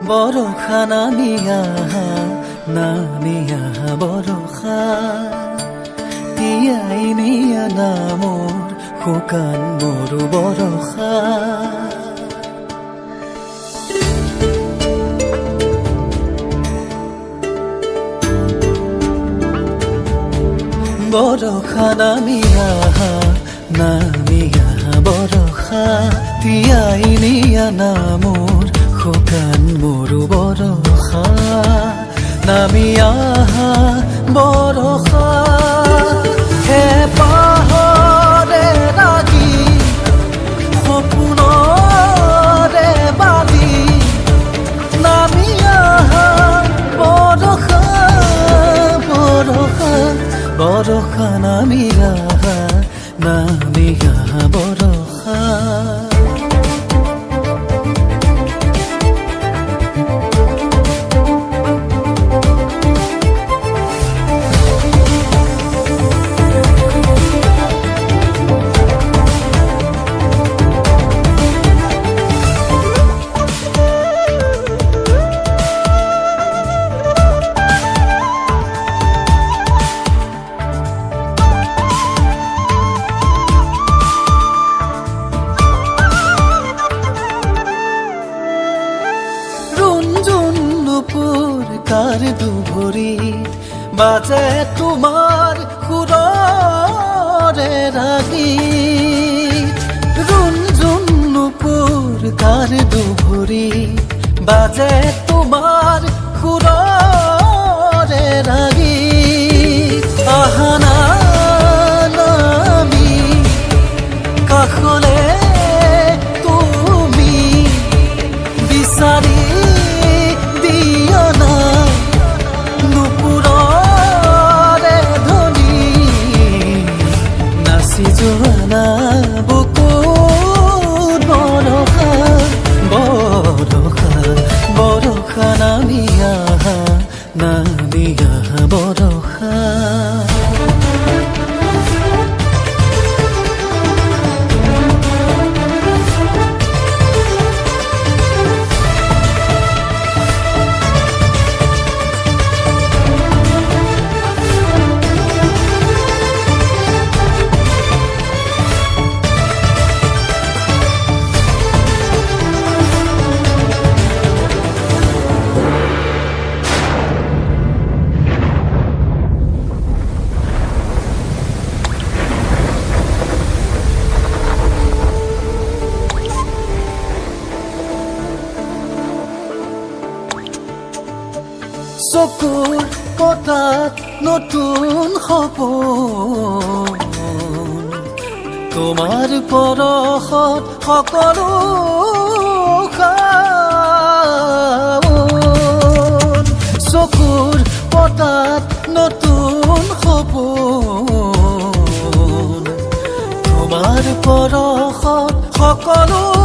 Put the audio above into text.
বৰষা নামিয়া বৰষা তিয়াই নিয়া নামৰ শুকান মৰু বৰষা বৰষা নামিয়া বৰষা তিয়াই নিয়া নামৰ শুকান মৰু বৰষা নামিয়া বৰষা হে পাহৰে লাগি সপোনৰে বালি নামিয়া বৰষা নামিয়া বৰষা কাৰ দুভৰি বাজে তোমাৰ সুৰৰে ৰাগী ৰুণজুন নুপুৰ কাৰ দুভৰি বাজে তোমাৰ সুৰৰে ৰাগী আহানা নামি কাষলে তুমি বিচাৰি জোৱানা বুকুত বৰষা নামিয়া বৰষা চকুৰ পতাত নতুন সপোন তোমাৰ পৰশত সকলো চকুৰ পতাত নতুন সপোন তোমাৰ পৰশত সকলো